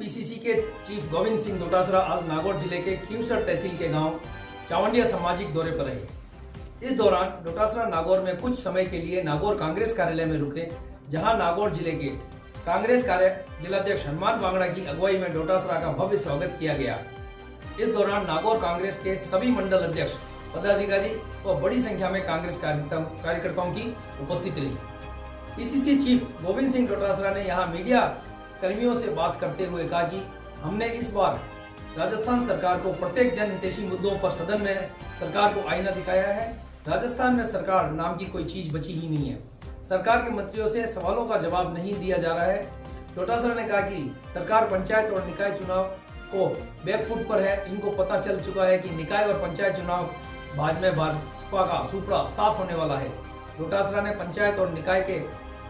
PCC के chief Govind Singh Dotasra आज नागौर जिले के खीमसर तहसील के गांव चावंडिया सामाजिक दौरे पर रहे। इस दौरान डोटासरा नागौर में कुछ समय के लिए नागौर कांग्रेस कार्यालय में रुके, जहां नागौर जिले के कांग्रेस जिलाध्यक्ष हनुमान बांगड़ा की अगुवाई में डोटासरा का भव्य स्वागत किया गया। इस दौरान नागौर कांग्रेस के सभी मंडल अध्यक्ष, पदाधिकारी व बड़ी संख्या में कांग्रेस कार्यकर्ताओं की उपस्थिति रही। पीसीसी चीफ गोविंद सिंह डोटासरा ने यहां मीडिया कर्मियों से बात करते हुए कहा कि हमने इस बार राजस्थान सरकार को प्रत्येक जनहितैषी मुद्दों पर सदन में सरकार को आईना दिखाया है। राजस्थान में सरकार नाम की कोई चीज बची ही नहीं है। सरकार के मंत्रियों से सवालों का जवाब नहीं दिया जा रहा है। डोटासरा ने कहा कि सरकार पंचायत और निकाय चुनाव को बैकफुट पर है। इनको पता चल चुका है कि निकाय और पंचायत चुनाव बाद में भाजपा का सुपड़ा साफ होने वाला है। डोटासरा ने पंचायत और निकाय के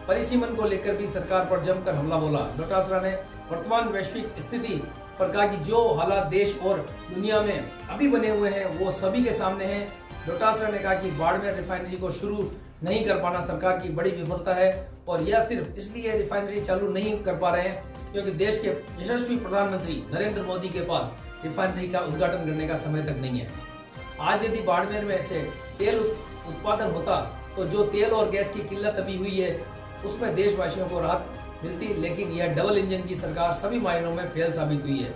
परिसीमन को लेकर भी सरकार पर जमकर हमला बोला। डोटासरा ने वर्तमान वैश्विक स्थिति पर कहा कि जो हालात देश और दुनिया में अभी बने हुए हैं वो सभी के सामने हैं। डोटासरा ने कहा कि बाड़मेर रिफाइनरी को शुरू नहीं कर पाना सरकार की बड़ी विफलता है और यह सिर्फ इसलिए रिफाइनरी चालू नहीं कर पा रहे हैं क्योंकि देश के यशस्वी प्रधानमंत्री नरेंद्र मोदी के पास रिफाइनरी का उद्घाटन करने का समय तक नहीं है। आज यदि बाड़मेर में से तेल उत्पादन होता तो जो तेल और गैस की किल्लत अभी हुई है उसमें देशवासियों को राहत मिलती, लेकिन यह डबल इंजन की सरकार सभी मायनों में फेल साबित हुई है।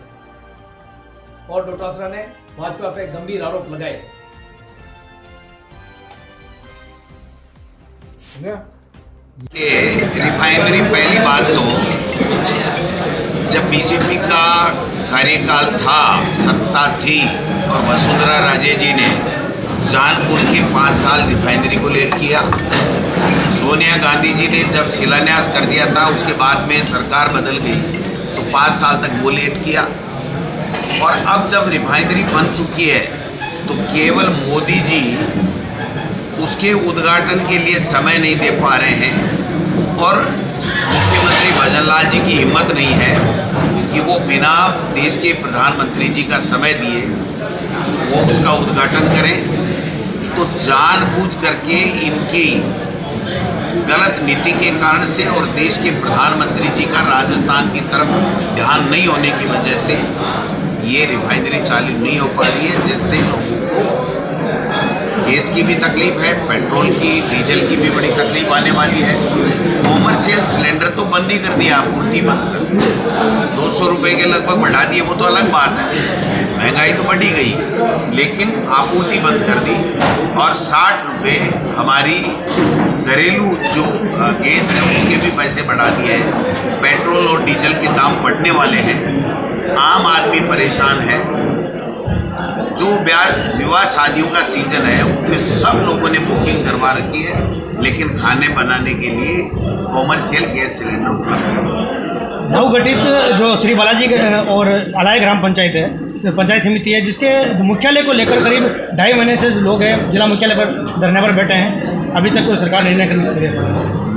और डोटासरा ने भाजपा पर गंभीर आरोप लगाए। रिफाइनरी, पहली बात तो जब बीजेपी का कार्यकाल था, सत्ता थी और वसुंधरा राजे जी ने जानपुर के 5 साल रिफाइनरी को लेट किया। सोनिया गांधी जी ने जब शिलान्यास कर दिया था, उसके बाद में सरकार बदल गई तो 5 साल तक वो लेट किया। और अब जब रिफाइनरी बन चुकी है तो केवल मोदी जी उसके उद्घाटन के लिए समय नहीं दे पा रहे हैं और मुख्यमंत्री भजनलाल जी की हिम्मत नहीं है कि वो बिना देश के प्रधानमंत्री जी का समय दिए वो उसका उद्घाटन करें। तो जानबूझ करके इनकी गलत नीति के कारण से और देश के प्रधानमंत्री जी का राजस्थान की तरफ ध्यान नहीं होने की वजह से ये रिफाइनरी चालू नहीं हो पा रही है, जिससे लोगों को गैस की भी तकलीफ है, पेट्रोल की, डीजल की भी बड़ी तकलीफ आने वाली है। कॉमर्शियल सिलेंडर तो बंद ही कर दिया, आपूर्ति बंद कर 200 रुपये के लगभग बढ़ा दिए, वो तो अलग बात है, महंगाई तो बढ़ी गई, लेकिन आपूर्ति बंद कर दी। और 60 रुपये हमारी घरेलू जो गैस है उसके भी पैसे बढ़ा दिए हैं। पेट्रोल और डीजल के दाम बढ़ने वाले हैं, आम आदमी परेशान है। जो विवाह शादियों का सीजन है उसमें सब लोगों ने बुकिंग करवा रखी है, लेकिन खाने बनाने के लिए कॉमर्शियल गैस सिलेंडर उपलब्ध है। नवगठित जो श्री बालाजी और अलाय ग्राम पंचायत है, पंचायत समिति है, जिसके मुख्यालय को लेकर करीब 2.5 महीने से लोग हैं जिला मुख्यालय पर धरने पर बैठे हैं। अभी तक कोई सरकार निर्णय करने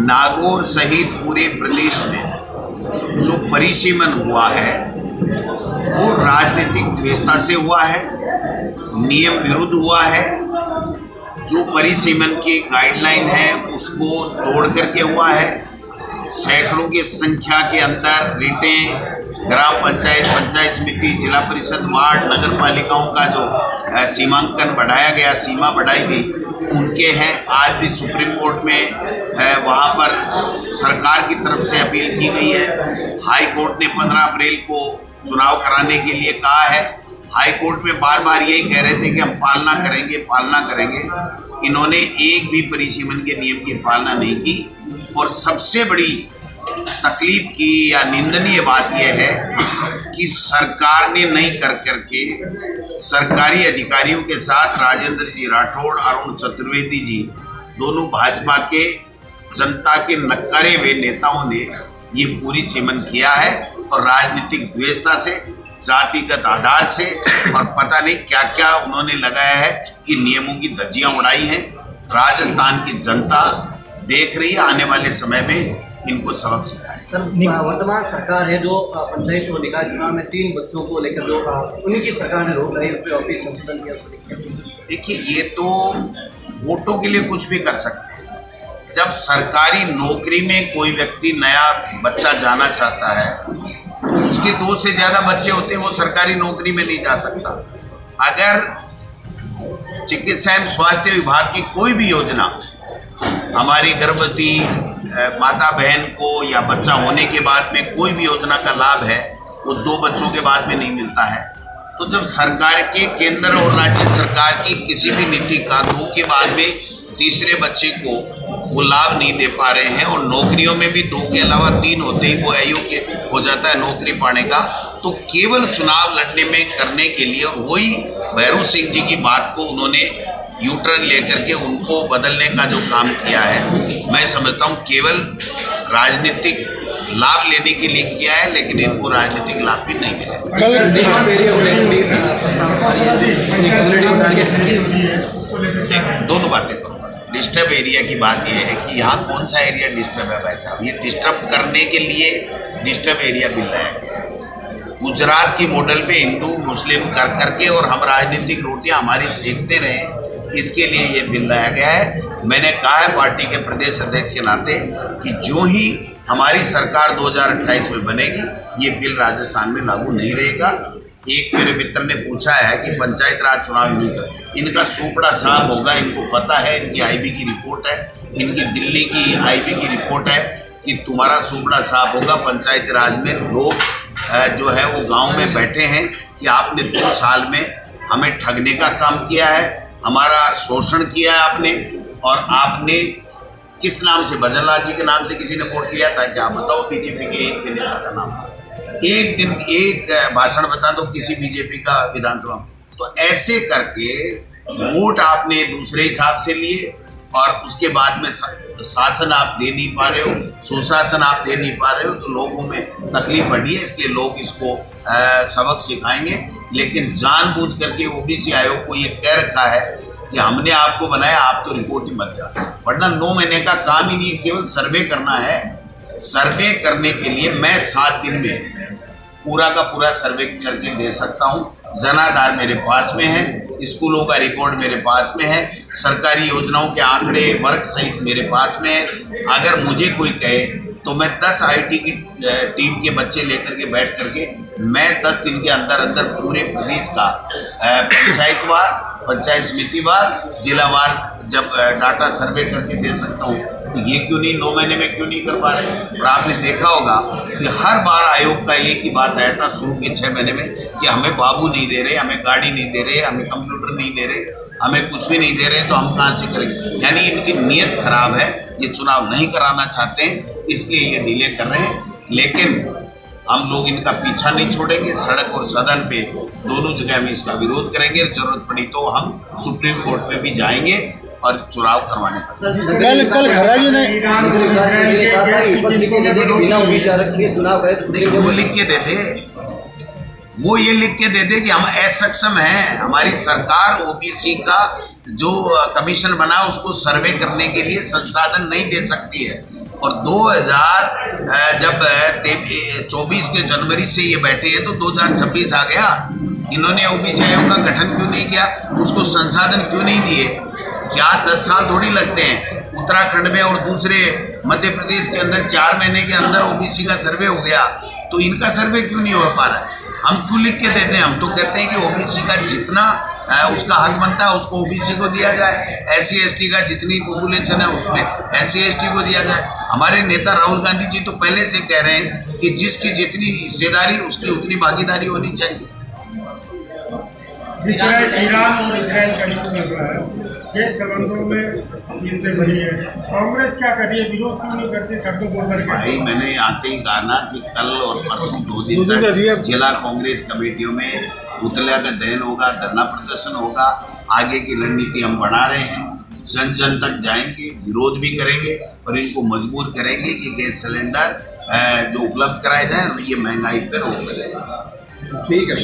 नागौर सहित पूरे प्रदेश में जो परिसीमन हुआ है वो राजनीतिक द्वेषता से हुआ है, नियम विरुद्ध हुआ है। जो परिसीमन की गाइडलाइन है उसको तोड़ करके हुआ है। सैकड़ों की संख्या के अंदर रिटें ग्राम पंचायत, पंचायत समिति, जिला परिषद, वार्ड, नगर पालिकाओं का जो सीमांकन बढ़ाया गया, सीमा बढ़ाई गई, उनके हैं। आज भी सुप्रीम कोर्ट में है, वहाँ पर सरकार की तरफ से अपील की गई है। हाई कोर्ट ने 15 अप्रैल को चुनाव कराने के लिए कहा है। हाई कोर्ट में बार बार यही कह रहे थे कि हम पालना करेंगे, पालना करेंगे। इन्होंने एक भी परिसीमन के नियम की पालना नहीं की। और सबसे बड़ी तकलीफ की या निंदनीय बात यह है कि सरकार ने नहीं कर करके सरकारी अधिकारियों के साथ राजेंद्र जी राठौड़, अरुण चतुर्वेदी जी, दोनों भाजपा के जनता के नकारे हुए नेताओं ने ये पूरी सीमन किया है और राजनीतिक द्वेषता से, जातिगत आधार से और पता नहीं क्या क्या उन्होंने लगाया है कि नियमों की धज्जियां उड़ाई हैं। राजस्थान की जनता देख रही है, आने वाले समय में इनको सबक सिखाए। सर, वर्तमान सरकार है जो पंचायत और निकाय चुनाव में 3 बच्चों को लेकर जो उन्हीं की सरकार ने रोक लाई, उस पर ऑफिस संशोधन किया। देखिए, ये तो वोटों के लिए कुछ भी कर सकते हैं। जब सरकारी नौकरी में कोई व्यक्ति नया बच्चा जाना चाहता है तो उसके 2 से ज़्यादा बच्चे होते हैं, वो सरकारी नौकरी में नहीं जा सकता। अगर चिकित्सा एवं स्वास्थ्य विभाग की कोई भी योजना हमारी गर्भवती माता बहन को या बच्चा होने के बाद में कोई भी योजना का लाभ है, वो 2 बच्चों के बाद में नहीं मिलता है। तो जब सरकार के केंद्र और राज्य सरकार की किसी भी नीति का 2 के बाद में तीसरे बच्चे को वो लाभ नहीं दे पा रहे हैं और नौकरियों में भी 2 के अलावा 3 होते ही वो अयोग्य हो जाता है नौकरी पाने का, तो केवल चुनाव लड़ने में करने के लिए वही भैरू सिंह जी की बात को उन्होंने यूटर्न लेकर के उनको बदलने का जो काम किया है, मैं समझता हूँ केवल राजनीतिक लाभ लेने के लिए किया है, लेकिन इनको राजनीतिक लाभ भी नहीं मिला। दोनों बातें करूँगा। डिस्टर्ब एरिया की बात यह है कि यहाँ कौन सा एरिया डिस्टर्ब है भाई साहब? ये डिस्टर्ब करने के लिए डिस्टर्ब एरिया बिल लाया गया। गुजरात की मॉडल पे हिंदू मुस्लिम कर करके और हम राजनीतिक रोटियां हमारी सेकते रहे, इसके लिए ये बिल लाया गया है। मैंने कहा है पार्टी के प्रदेश अध्यक्ष के नाते कि जो ही हमारी सरकार 2028 में बनेगी, ये बिल राजस्थान में लागू नहीं रहेगा। एक मेरे मित्र ने पूछा है कि पंचायत राज चुनाव नहीं कर, इनका सूपड़ा साफ होगा, इनको पता है, इनकी आईबी की रिपोर्ट है, इनकी दिल्ली की आईबी की रिपोर्ट है कि तुम्हारा सूपड़ा साफ होगा। पंचायत राज में लोग जो है वो गांव में बैठे हैं कि आपने 2 साल में हमें ठगने का काम किया है, हमारा शोषण किया है आपने, और आपने किस नाम से, भजनलाल जी के नाम से किसी ने वोट लिया था क्या? बताओ बीजेपी के एक भी नेता का नाम, एक दिन एक भाषण बता दो किसी बीजेपी का विधानसभा में। तो ऐसे करके वोट आपने दूसरे हिसाब से लिए और उसके बाद में शासन आप दे नहीं पा रहे हो, सुशासन आप दे नहीं पा रहे हो, तो लोगों में तकलीफ बढ़ी है। इसलिए लोग इसको सबक सिखाएंगे, लेकिन जानबूझ करके ओबीसी आयोग को ये कह रखा है कि हमने आपको बनाया, आप तो रिपोर्ट ही मत देना, वरना 9 महीने का काम ही नहीं, केवल सर्वे करना है। सर्वे करने के लिए मैं 7 दिन में पूरा का पूरा सर्वे करके दे सकता हूँ। जनाधार मेरे पास में है, स्कूलों का रिकॉर्ड मेरे पास में है, सरकारी योजनाओं के आंकड़े वर्ग सहित मेरे पास में है। अगर मुझे कोई कहे तो मैं 10 आईटी की टीम के बच्चे लेकर के बैठ करके मैं 10 दिन के अंदर अंदर पूरे प्रदेश का पंचायतवार, पंचायत समितिवार, जिलावार जब डाटा सर्वे करके दे सकता हूँ, तो ये क्यों नहीं 9 महीने में क्यों नहीं कर पा रहे? और आपने देखा होगा कि हर बार आयोग का एक ही बात आया था शुरू के 6 महीने में कि हमें बाबू नहीं दे रहे, हमें गाड़ी नहीं दे रहे, हमें कंप्यूटर नहीं दे रहे, हमें कुछ भी नहीं दे रहे, तो हम कहाँ से करेंगे? यानी इनकी नीयत खराब है, ये चुनाव नहीं कराना चाहते हैं, इसलिए ये डिले कर रहे हैं। लेकिन हम लोग इनका पीछा नहीं छोड़ेंगे, सड़क और सदन पे दोनों जगह हम इसका विरोध करेंगे। जरूरत पड़ी तो हम सुप्रीम कोर्ट में भी जाएंगे और चुनाव करवाने पर। कल खरा जी ने वो लिख के देते, वो ये लिख के देते कि हम असक्षम हैं, हमारी सरकार ओबीसी का जो कमीशन बना उसको सर्वे करने के लिए संसाधन नहीं दे सकती है। और 2024 के जनवरी से ये बैठे हैं, तो 2026 आ गया, इन्होंने ओबीसी आयोग का गठन क्यों नहीं किया? उसको संसाधन क्यों नहीं दिए? क्या 10 साल थोड़ी लगते हैं? उत्तराखंड में और दूसरे मध्य प्रदेश के अंदर 4 महीने के अंदर ओबीसी का सर्वे हो गया, तो इनका सर्वे क्यों नहीं हो पा रहा है? हम क्यों लिख के देते हैं? हम तो कहते हैं कि ओबीसी का जितना उसका हक बनता है उसको ओबीसी को दिया जाए, SC ST का जितनी पॉपुलेशन है उसमें SC ST को दिया जाए। हमारे नेता राहुल गांधी जी तो पहले से कह रहे हैं कि जिसकी जितनी हिस्सेदारी उसकी उतनी भागीदारी होनी चाहिए। जिस तरह ईरान और इजराइल का युद्ध चल रहा है, देश संबंधों में कीमतें बढ़ी है, कांग्रेस क्या कर रही है, विरोध क्यों नहीं करती सड़कों पर? भाई मैंने आते ही कहा ना कि कल और परसों 2 दिन तक जिला कांग्रेस कमेटियों में पुतला का दहन होगा, धरना प्रदर्शन होगा, आगे की रणनीति हम बना रहे हैं, जन जन तक जाएंगे, विरोध भी करेंगे और इनको मजबूर करेंगे कि गैस सिलेंडर जो उपलब्ध कराए जाए, ये महंगाई पर रोक लगेगा। ठीक है।